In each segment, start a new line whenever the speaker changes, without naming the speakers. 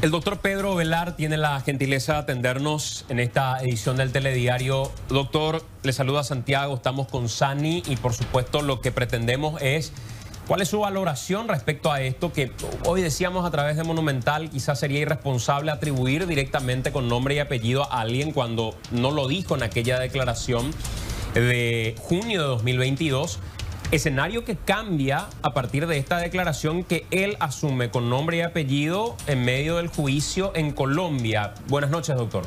El doctor Pedro Velar tiene la gentileza de atendernos en esta edición del Telediario. Doctor, le saluda Santiago, estamos con Sani y por supuesto lo que pretendemos es cuál es su valoración respecto a esto que hoy decíamos a través de Monumental. Quizás sería irresponsable atribuir directamente con nombre y apellido a alguien cuando no lo dijo en aquella declaración de junio de 2022. Escenario que cambia a partir de esta declaración que él asume con nombre y apellido en medio del juicio en Colombia. Buenas noches, doctor.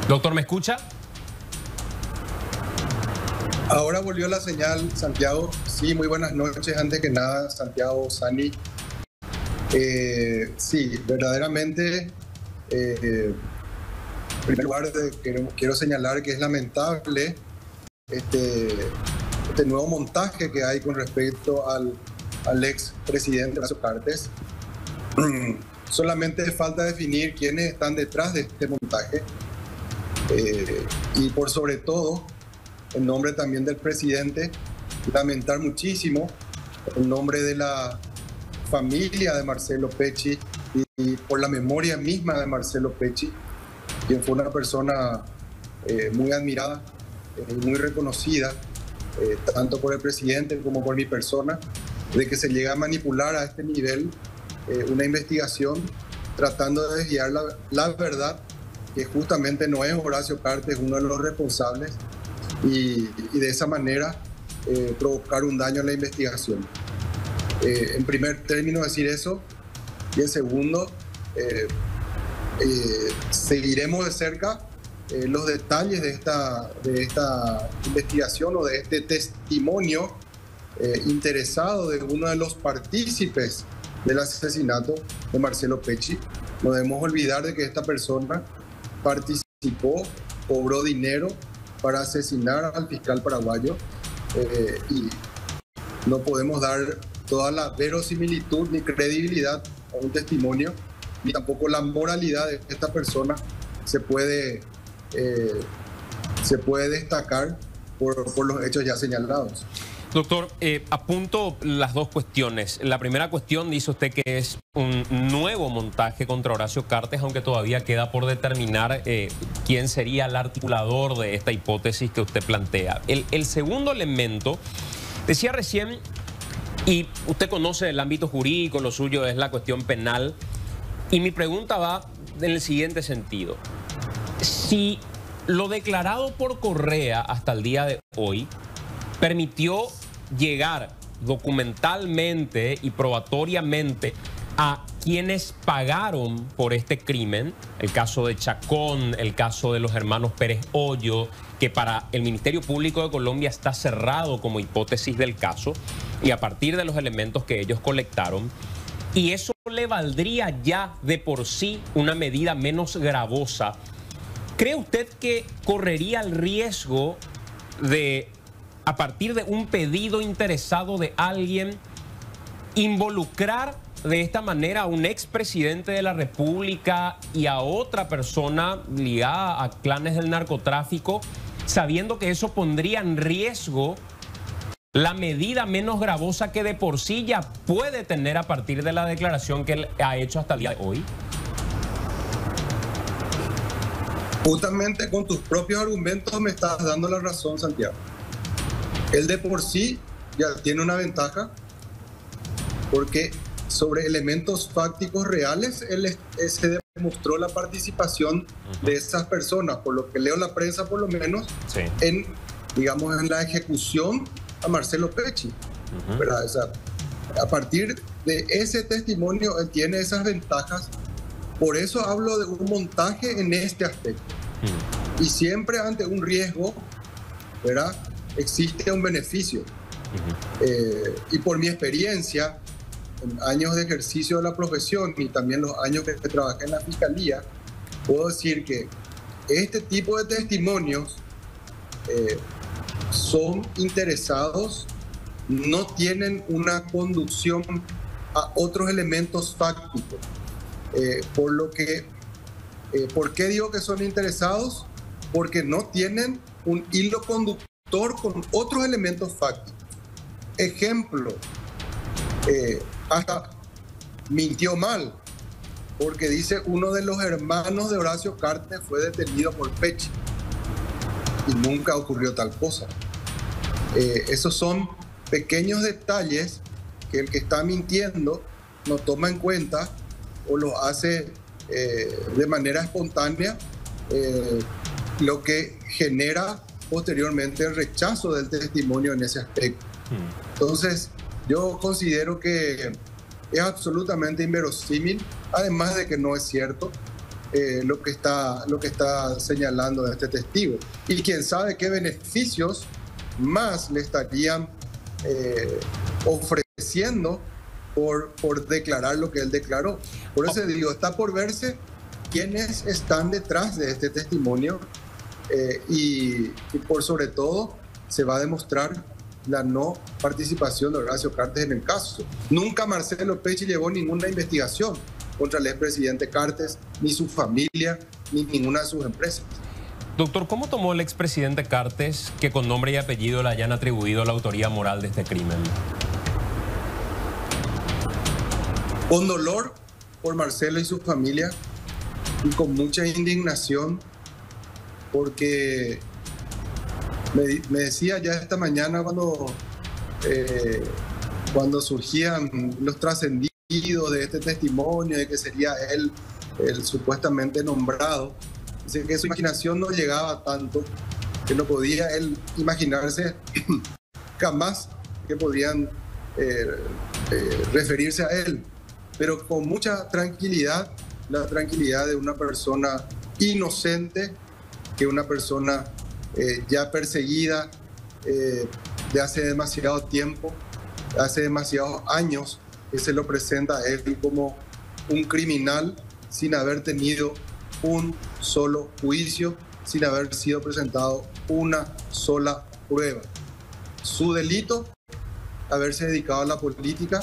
Doctor, ¿me escucha?
Ahora volvió la señal, Santiago. Sí, muy buenas noches. Antes que nada, Santiago, Sani. Sí, verdaderamente... en primer lugar, quiero señalar que es lamentable este nuevo montaje que hay con respecto al ex presidente Horacio Cartes. Solamente falta definir quiénes están detrás de este montaje y por sobre todo, en nombre también del presidente, lamentar muchísimo en nombre de la familia de Marcelo Pecci y por la memoria misma de Marcelo Pecci, quien fue una persona muy admirada, muy reconocida, tanto por el presidente como por mi persona, de que se llega a manipular a este nivel una investigación tratando de desviar la verdad, que justamente no es Horacio Cartes uno de los responsables, y de esa manera provocar un daño a la investigación. En primer término decir eso, y en segundo, seguiremos de cerca los detalles de esta investigación o de este testimonio interesado de uno de los partícipes del asesinato de Marcelo Pecci. No debemos olvidar de que esta persona participó, cobró dinero para asesinar al fiscal paraguayo y no podemos dar toda la verosimilitud ni credibilidad a un testimonio, ni tampoco la moralidad de esta persona se puede destacar por los hechos ya señalados.
Doctor, apunto las dos cuestiones. La primera cuestión, dice usted que es un nuevo montaje contra Horacio Cartes, aunque todavía queda por determinar quién sería el articulador de esta hipótesis que usted plantea. El segundo elemento, decía recién, y usted conoce el ámbito jurídico, lo suyo es la cuestión penal, y mi pregunta va en el siguiente sentido. Si lo declarado por Correa hasta el día de hoy permitió llegar documentalmente y probatoriamente a quienes pagaron por este crimen, el caso de Chacón, el caso de los hermanos Pérez Hoyo, que para el Ministerio Público de Colombia está cerrado como hipótesis del caso, y a partir de los elementos que ellos colectaron, y eso le valdría ya de por sí una medida menos gravosa, ¿cree usted que correría el riesgo de, a partir de un pedido interesado de alguien, involucrar de esta manera a un expresidente de la República y a otra persona ligada a clanes del narcotráfico, sabiendo que eso pondría en riesgo la medida menos gravosa que de por sí ya puede tener a partir de la declaración que él ha hecho hasta el día de hoy?
Justamente con tus propios argumentos me estás dando la razón, Santiago. Él de por sí ya tiene una ventaja porque sobre elementos fácticos reales se demostró la participación de esas personas, por lo que leo la prensa por lo menos, sí, en la ejecución a Marcelo Pecci. O sea, a partir de ese testimonio él tiene esas ventajas. Por eso hablo de un montaje en este aspecto. Y siempre ante un riesgo, ¿verdad?, existe un beneficio. Y por mi experiencia, en años de ejercicio de la profesión y también los años que trabajé en la Fiscalía, puedo decir que este tipo de testimonios son interesados, no tienen una conducción a otros elementos fácticos. ¿Por qué digo que son interesados? Porque no tienen un hilo conductor autor con otros elementos fácticos. Ejemplo, hasta mintió mal, porque dice uno de los hermanos de Horacio Cartes fue detenido por Peche y nunca ocurrió tal cosa. Esos son pequeños detalles que el que está mintiendo no toma en cuenta o lo hace de manera espontánea, lo que genera posteriormente el rechazo del testimonio en ese aspecto. Entonces, yo considero que es absolutamente inverosímil, además de que no es cierto lo que está señalando este testigo. Y quién sabe qué beneficios más le estarían ofreciendo por declarar lo que él declaró. Por eso digo, está por verse quiénes están detrás de este testimonio y por sobre todo se va a demostrar la no participación de Horacio Cartes en el caso. Nunca Marcelo Peche llevó ninguna investigación contra el expresidente Cartes, ni su familia, ni ninguna de sus empresas.
Doctor, ¿cómo tomó el expresidente Cartes que con nombre y apellido le hayan atribuido la autoría moral de este crimen?
Con dolor por Marcelo y su familia y con mucha indignación porque me decía ya esta mañana cuando surgían los trascendidos de este testimonio de que sería él el supuestamente nombrado, dice que su imaginación no llegaba tanto, que no podía él imaginarse jamás que podían referirse a él, pero con mucha tranquilidad, la tranquilidad de una persona inocente, que una persona ya perseguida de hace demasiado tiempo, hace demasiados años, que se lo presenta a él como un criminal sin haber tenido un solo juicio, sin haber sido presentado una sola prueba. Su delito, haberse dedicado a la política,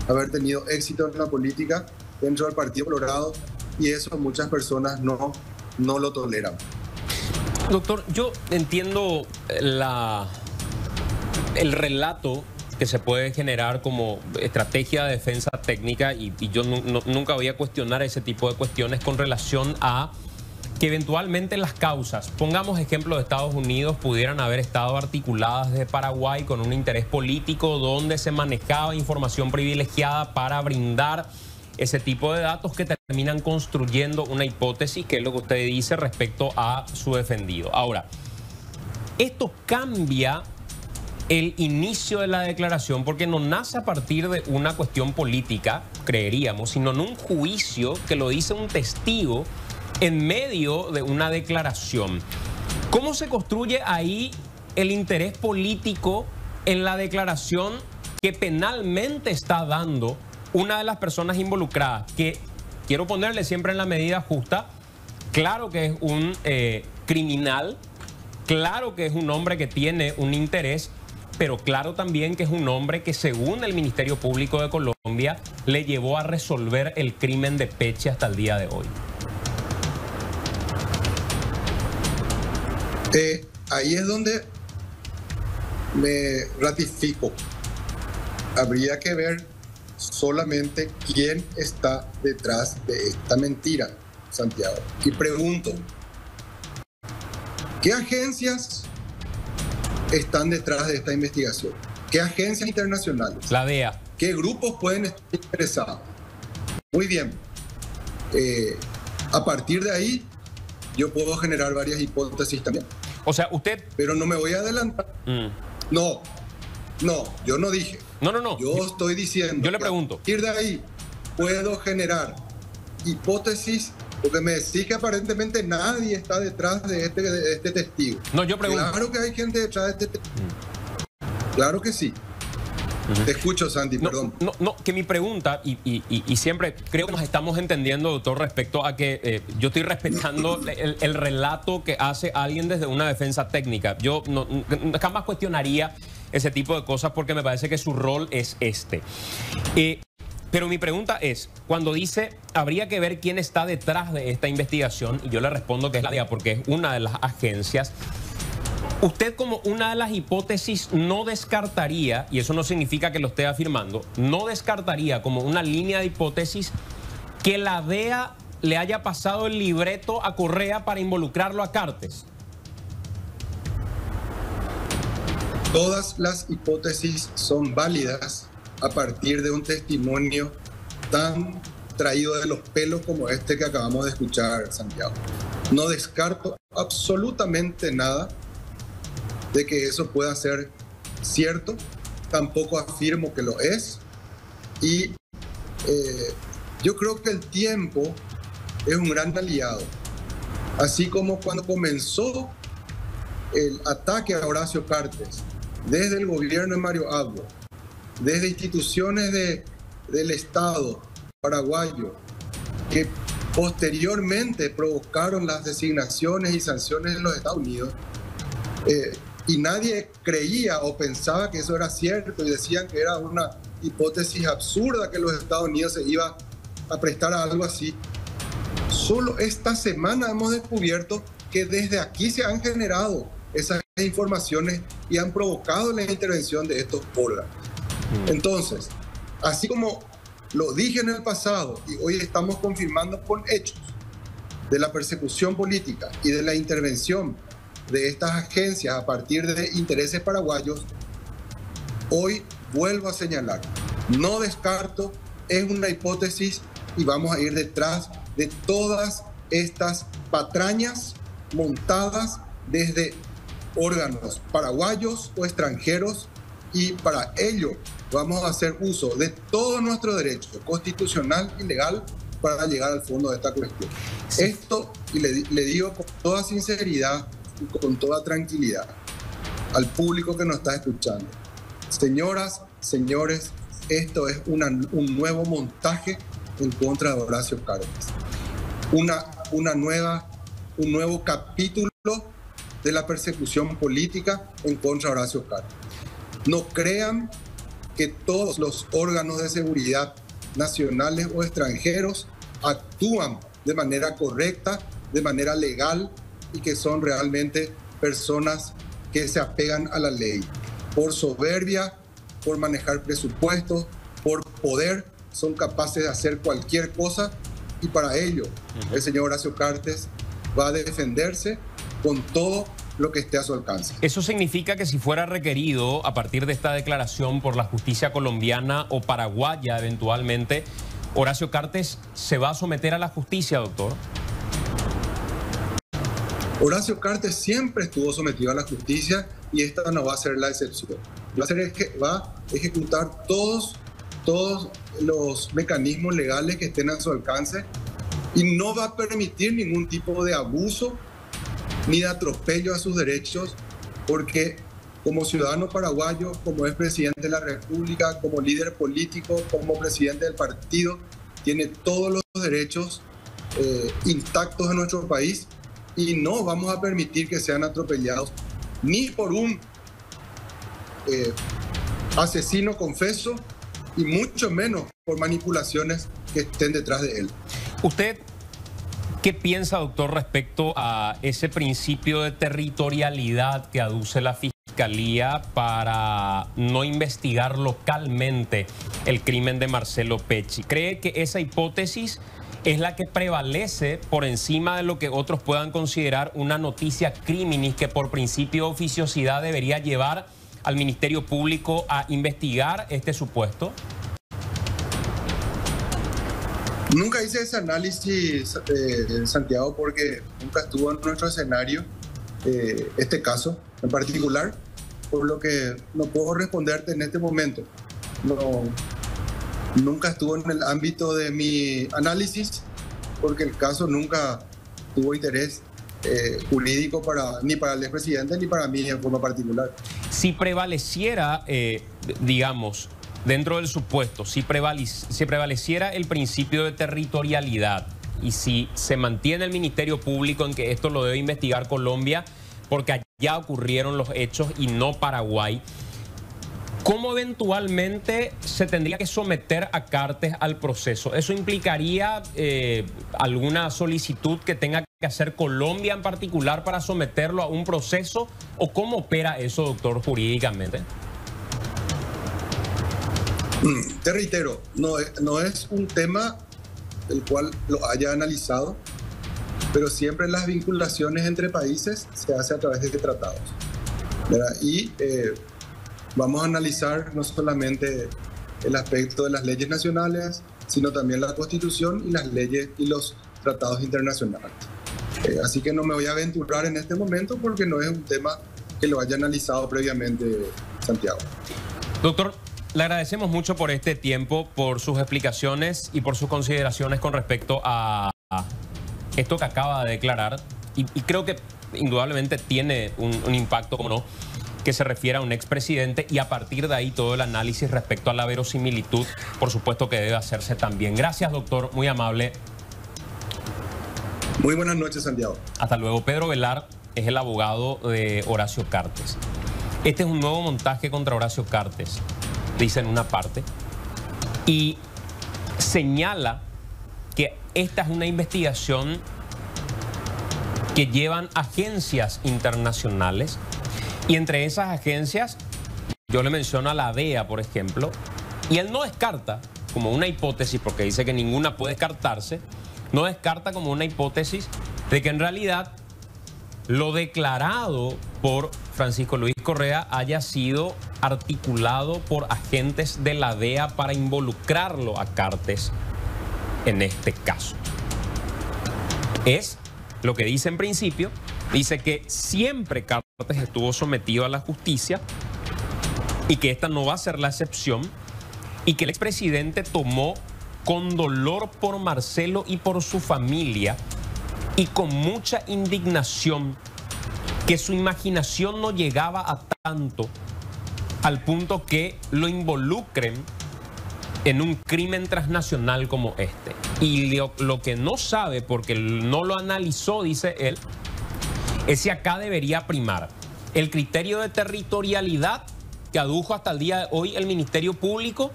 haber tenido éxito en la política dentro del Partido Colorado, y eso muchas personas no lo toleran.
Doctor, yo entiendo el relato que se puede generar como estrategia de defensa técnica y yo nunca voy a cuestionar ese tipo de cuestiones con relación a que eventualmente las causas, pongamos ejemplo de Estados Unidos, pudieran haber estado articuladas desde Paraguay con un interés político donde se manejaba información privilegiada para brindar ese tipo de datos que terminan construyendo una hipótesis, que es lo que usted dice respecto a su defendido. Ahora, esto cambia el inicio de la declaración porque no nace a partir de una cuestión política, creeríamos, sino en un juicio que lo dice un testigo en medio de una declaración. ¿Cómo se construye ahí el interés político en la declaración que penalmente está dando una de las personas involucradas? Que quiero ponerle siempre en la medida justa, claro que es un criminal, claro que es un hombre que tiene un interés, pero claro también que es un hombre que según el Ministerio Público de Colombia le llevó a resolver el crimen de Peche hasta el día de hoy.
Ahí es donde me ratifico. Habría que ver solamente quién está detrás de esta mentira, Santiago. Y pregunto, ¿qué agencias están detrás de esta investigación? ¿Qué agencias internacionales?
La DEA.
¿Qué grupos pueden estar interesados? Muy bien. A partir de ahí, yo puedo generar varias hipótesis también.
O sea, usted...
Pero no me voy a adelantar. No, yo no dije.
No.
Yo estoy diciendo.
Yo le pregunto.
A partir de ahí, puedo generar hipótesis, porque me decís que aparentemente nadie está detrás de este testigo.
No, yo pregunto.
Claro que hay gente detrás de este testigo. Claro que sí. Te escucho, Santi, perdón.
No, que mi pregunta, y siempre creo que nos estamos entendiendo, doctor, respecto a que yo estoy respetando el relato que hace alguien desde una defensa técnica. Yo jamás cuestionaría ese tipo de cosas porque me parece que su rol es este. Pero mi pregunta es, cuando dice, habría que ver quién está detrás de esta investigación, y yo le respondo que es la DEA porque es una de las agencias, Usted, como una de las hipótesis, no descartaría, y eso no significa que lo esté afirmando, no descartaría como una línea de hipótesis que la DEA le haya pasado el libreto a Correa para involucrarlo a Cartes.
Todas las hipótesis son válidas a partir de un testimonio tan traído de los pelos como este que acabamos de escuchar, Santiago. No descarto absolutamente nada de que eso pueda ser cierto, tampoco afirmo que lo es, y yo creo que el tiempo es un gran aliado. Así como cuando comenzó el ataque a Horacio Cartes, desde el gobierno de Mario Abdo, desde instituciones del Estado paraguayo, que posteriormente provocaron las designaciones y sanciones en los Estados Unidos, y nadie creía o pensaba que eso era cierto, y decían que era una hipótesis absurda que los Estados Unidos se iba a prestar a algo así. Solo esta semana hemos descubierto que desde aquí se han generado esas informaciones y han provocado la intervención de estos órganos. Entonces, así como lo dije en el pasado y hoy estamos confirmando con hechos de la persecución política y de la intervención de estas agencias a partir de intereses paraguayos, hoy vuelvo a señalar, no descarto, es una hipótesis y vamos a ir detrás de todas estas patrañas montadas desde órganos paraguayos o extranjeros, y para ello vamos a hacer uso de todo nuestro derecho constitucional y legal para llegar al fondo de esta cuestión. Sí. Esto, y le digo con toda sinceridad y con toda tranquilidad al público que nos está escuchando: señoras, señores, esto es un nuevo montaje en contra de Horacio Cartes. Un nuevo capítulo de la persecución política en contra de Horacio Cartes. No crean que todos los órganos de seguridad nacionales o extranjeros actúan de manera correcta, de manera legal, y que son realmente personas que se apegan a la ley. Por soberbia, por manejar presupuestos, por poder, son capaces de hacer cualquier cosa, y para ello el señor Horacio Cartes va a defenderse con todo lo que esté a su alcance.
¿Eso significa que si fuera requerido a partir de esta declaración por la justicia colombiana o paraguaya eventualmente, Horacio Cartes se va a someter a la justicia, doctor?
Horacio Cartes siempre estuvo sometido a la justicia y esta no va a ser la excepción. Va a ejecutar todos los mecanismos legales que estén a su alcance y no va a permitir ningún tipo de abuso ni de atropello a sus derechos, porque como ciudadano paraguayo, como es presidente de la República, como líder político, como presidente del partido, tiene todos los derechos intactos en nuestro país, y no vamos a permitir que sean atropellados ni por un asesino confeso, y mucho menos por manipulaciones que estén detrás de él.
¿Usted qué piensa, doctor, respecto a ese principio de territorialidad que aduce la Fiscalía para no investigar localmente el crimen de Marcelo Pecci? ¿Cree que esa hipótesis es la que prevalece por encima de lo que otros puedan considerar una noticia criminis que por principio de oficiosidad debería llevar al Ministerio Público a investigar este supuesto?
Nunca hice ese análisis, Santiago, porque nunca estuvo en nuestro escenario este caso en particular, por lo que no puedo responderte en este momento. Nunca estuvo en el ámbito de mi análisis, porque el caso nunca tuvo interés jurídico ni para el expresidente ni para mí en forma particular.
Si prevaleciera, digamos, dentro del supuesto, si prevaleciera el principio de territorialidad y si se mantiene el Ministerio Público en que esto lo debe investigar Colombia porque allá ocurrieron los hechos y no Paraguay, ¿cómo eventualmente se tendría que someter a Cartes al proceso? ¿Eso implicaría alguna solicitud que tenga que hacer Colombia en particular para someterlo a un proceso? ¿O cómo opera eso, doctor, jurídicamente?
Te reitero, no es un tema el cual lo haya analizado, pero siempre las vinculaciones entre países se hace a través de tratados, ¿verdad? Y vamos a analizar no solamente el aspecto de las leyes nacionales, sino también la Constitución y las leyes y los tratados internacionales. Así que no me voy a aventurar en este momento porque no es un tema que lo haya analizado previamente, Santiago.
Doctor, le agradecemos mucho por este tiempo, por sus explicaciones y por sus consideraciones con respecto a esto que acaba de declarar. Y creo que indudablemente tiene un impacto, como no, que se refiere a un expresidente, y a partir de ahí todo el análisis respecto a la verosimilitud, por supuesto que debe hacerse también. Gracias, doctor, muy amable.
Muy buenas noches, Santiago.
Hasta luego. Pedro Velar es el abogado de Horacio Cartes. Este es un nuevo montaje contra Horacio Cartes, dice en una parte, y señala que esta es una investigación que llevan agencias internacionales, y entre esas agencias yo le menciono a la DEA, por ejemplo, y él no descarta como una hipótesis, porque dice que ninguna puede descartarse, no descarta como una hipótesis de que en realidad lo declarado por Francisco Luis Correa haya sido articulado por agentes de la DEA para involucrarlo a Cartes en este caso. Es lo que dice en principio, dice que siempre Cartes estuvo sometido a la justicia y que esta no va a ser la excepción, y que el expresidente tomó con dolor por Marcelo y por su familia y con mucha indignación, que su imaginación no llegaba a tanto al punto que lo involucren en un crimen transnacional como este. Y lo que no sabe, porque no lo analizó, dice él, es si acá debería primar el criterio de territorialidad que adujo hasta el día de hoy el Ministerio Público,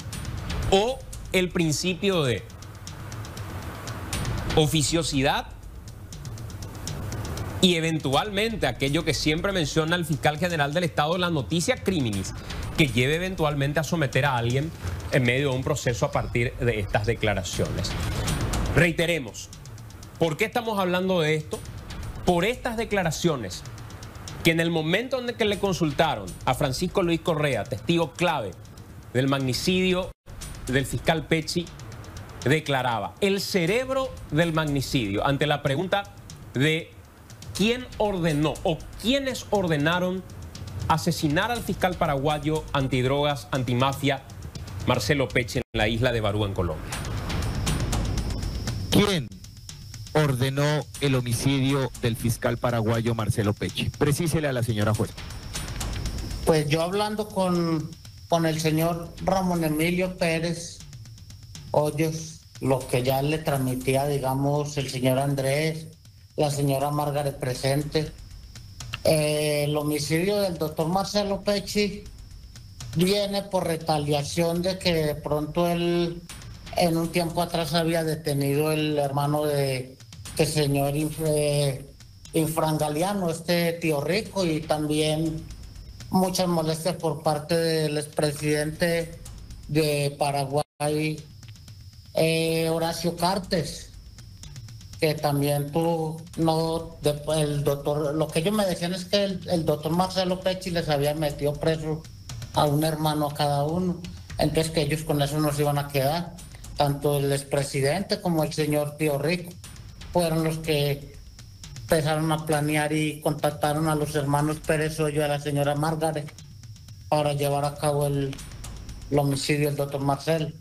o el principio de oficiosidad y eventualmente aquello que siempre menciona el fiscal general del Estado, la noticia criminis, que lleve eventualmente a someter a alguien en medio de un proceso a partir de estas declaraciones. Reiteremos, ¿por qué estamos hablando de esto? Por estas declaraciones que en el momento en el que le consultaron a Francisco Luis Correa, testigo clave del magnicidio del fiscal Pecci, declaraba el cerebro del magnicidio ante la pregunta de quién ordenó o quiénes ordenaron asesinar al fiscal paraguayo antidrogas, antimafia, Marcelo Pecci, en la isla de Barú, en Colombia.
¿Quién ordenó el homicidio del fiscal paraguayo Marcelo Pecci? Precísele a la señora jueza.
Pues yo hablando con el señor Ramón Emilio Pérez Hoyos, lo que ya le transmitía, digamos, el señor Andrés, la señora Margaret presente, el homicidio del doctor Marcelo Pecci viene por retaliación de que de pronto él en un tiempo atrás había detenido el hermano de este señor Infrangaliano, este tío rico, y también muchas molestias por parte del expresidente de Paraguay, Horacio Cartes, que también el doctor, lo que ellos me decían es que el doctor Marcelo Pecci les había metido preso a un hermano a cada uno, entonces que ellos con eso no se iban a quedar. Tanto el expresidente como el señor Tío Rico fueron los que empezaron a planear y contactaron a los hermanos Pérez Hoyo y a la señora Margaret para llevar a cabo el homicidio del doctor Marcelo,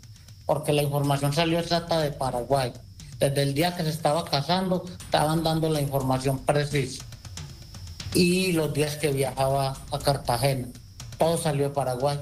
porque la información salió exacta de Paraguay. Desde el día que se estaba casando, estaban dando la información precisa. Y los días que viajaba a Cartagena, todo salió de Paraguay.